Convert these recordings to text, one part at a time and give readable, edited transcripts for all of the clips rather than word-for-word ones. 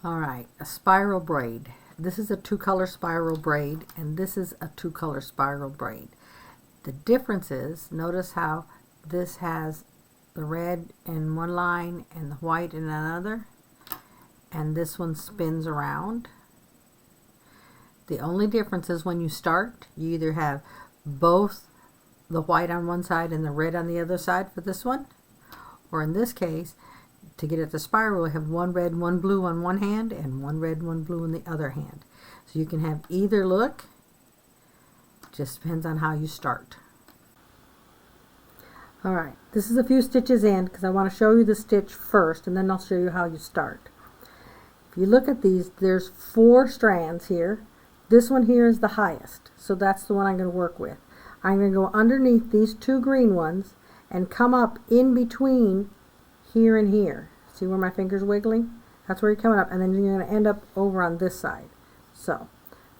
Alright, a spiral braid. This is a two-color spiral braid, and this is a two-color spiral braid. The difference is, notice how this has the red in one line and the white in another, and this one spins around. The only difference is when you start, you either have both the white on one side and the red on the other side for this one, or in this case, to get at the spiral, we have one red, one blue on one hand, and one red, one blue in the other hand. So you can have either look. Just depends on how you start. Alright, this is a few stitches in because I want to show you the stitch first, and then I'll show you how you start. If you look at these, there's 4 strands here. This one here is the highest, so that's the one I'm going to work with. I'm going to go underneath these 2 green ones and come up in between here and here. See where my finger's wiggling? That's where you're coming up, and then you're going to end up over on this side. So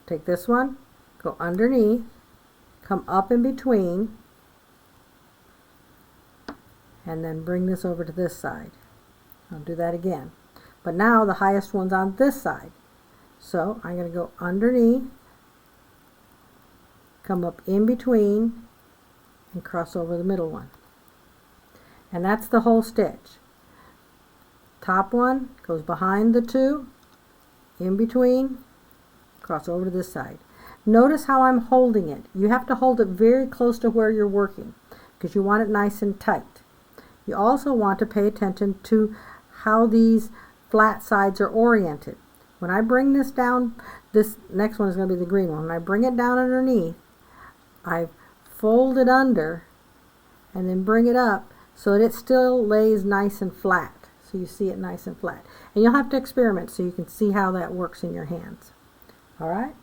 take this one, go underneath, come up in between, and then bring this over to this side. I'll do that again. But now the highest one's on this side. So I'm going to go underneath, come up in between, and cross over the middle one. And that's the whole stitch. Top one goes behind the 2, in between, cross over to this side. Notice how I'm holding it. You have to hold it very close to where you're working because you want it nice and tight. You also want to pay attention to how these flat sides are oriented. When I bring this down, this next one is going to be the green one. When I bring it down underneath, I fold it under and then bring it up so that it still lays nice and flat. So you see it nice and flat. And you'll have to experiment so you can see how that works in your hands. Alright?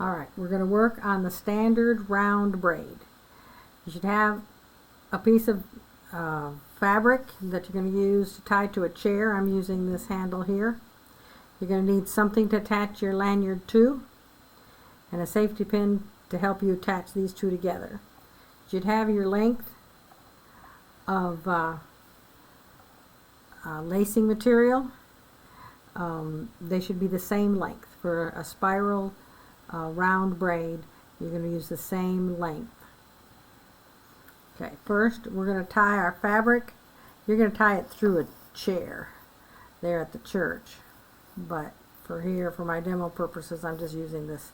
Alright, we're going to work on the standard round braid. You should have a piece of fabric that you're going to use to tie to a chair. I'm using this handle here. You're going to need something to attach your lanyard to, and a safety pin to help you attach these 2 together. You should have your length of lacing material. They should be the same length. For a spiral round braid, you're going to use the same length. Okay, first we're going to tie our fabric. You're going to tie it through a chair there at the church, but for here, for my demo purposes, I'm just using this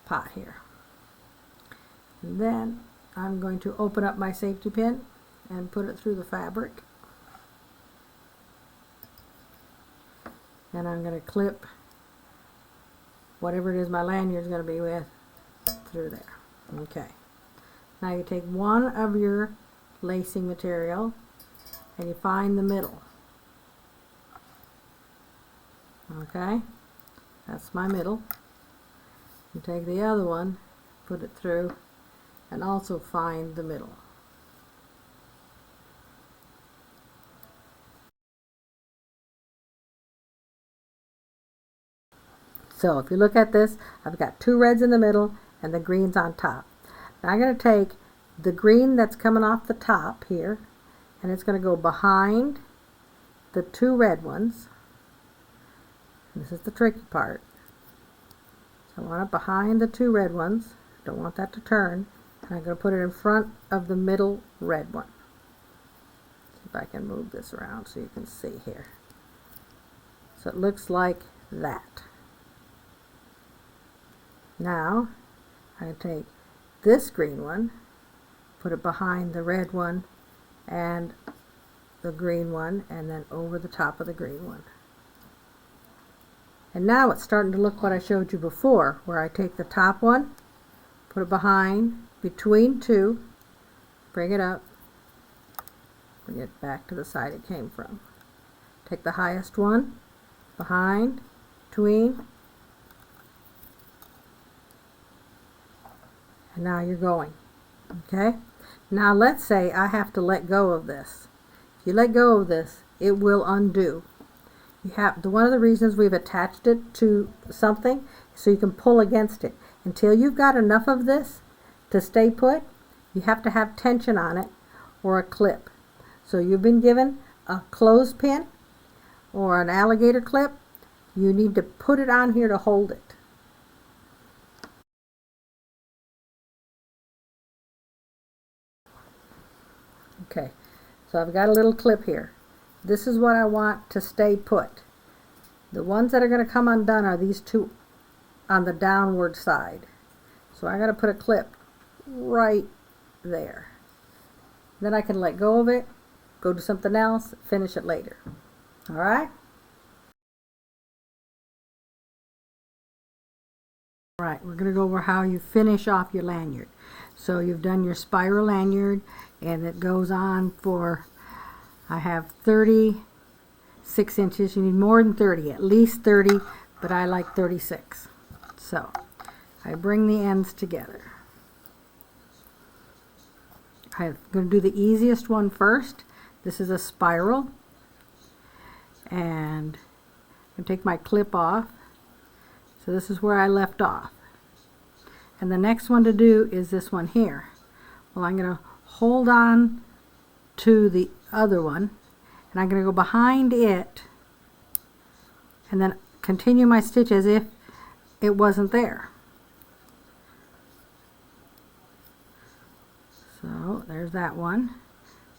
pot here. And then I'm going to open up my safety pin and put it through the fabric, and I'm going to clip whatever it is my lanyard is going to be with through there. Okay, now you take one of your lacing material and you find the middle. Okay, that's my middle. You take the other one, put it through, and also find the middle. So if you look at this, I've got 2 reds in the middle and the greens on top. Now I'm going to take the green that's coming off the top here, and it's going to go behind the 2 red ones. This is the tricky part. So I want it behind the 2 red ones. Don't want that to turn. And I'm going to put it in front of the middle red one. See if I can move this around so you can see here. So it looks like that. Now I take this green one, put it behind the red one and the green one, and then over the top of the green one. And now it's starting to look what I showed you before, where I take the top one, put it behind, between 2, bring it up, bring it back to the side it came from. Take the highest one, behind, between, and now you're going. Okay? Now let's say I have to let go of this. If you let go of this, it will undo. You have one of the reasons we've attached it to something so you can pull against it until you've got enough of this to stay put, you have to have tension on it or a clip. So you've been given a clothespin or an alligator clip, you need to put it on here to hold it. Okay, so I've got a little clip here. This is what I want to stay put. The ones that are going to come undone are these two on the downward side. So I got to put a clip right there. Then I can let go of it, go do something else, finish it later. All right? All right, we're going to go over how you finish off your lanyard. So you've done your spiral lanyard, and it goes on for, I have 36 inches. You need more than 30, at least 30, but I like 36. So I bring the ends together. I'm going to do the easiest one first. This is a spiral, and I'm going to take my clip off. So this is where I left off. And the next one to do is this one here. Well, I'm going to hold on to the other one, and I'm going to go behind it and then continue my stitch as if it wasn't there. So there's that one.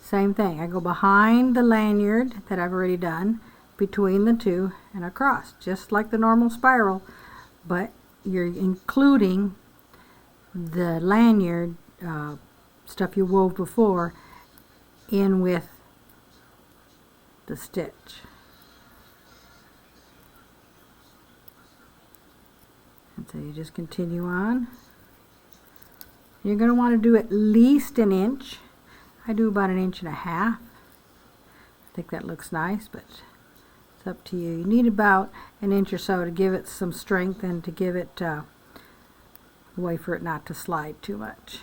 Same thing. I go behind the lanyard that I've already done, between the two and across, just like the normal spiral, but you're including the lanyard stuff you wove before in with the stitch. And so you just continue on. You're going to want to do at least an inch. I do about 1.5 inches. I think that looks nice, but it's up to you. You need about 1 inch or so to give it some strength and to give it a way for it not to slide too much.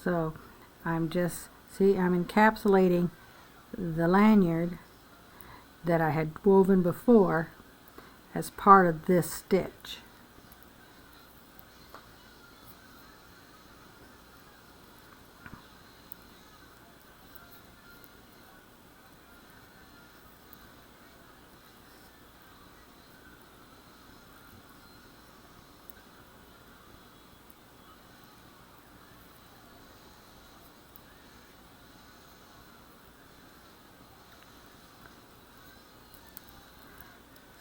So I'm just, see, I'm encapsulating the lanyard that I had woven before as part of this stitch.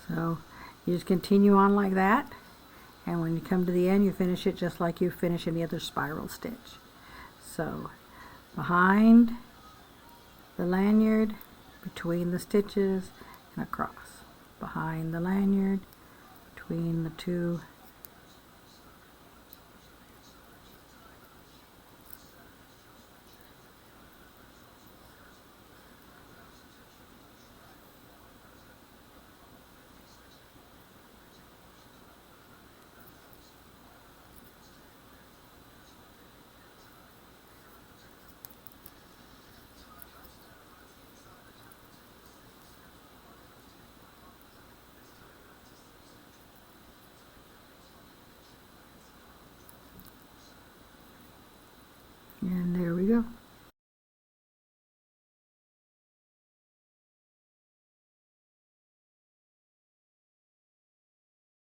So you just continue on like that, and when you come to the end, you finish it just like you finish any other spiral stitch. So behind the lanyard, between the stitches, and across. Behind the lanyard, between the two,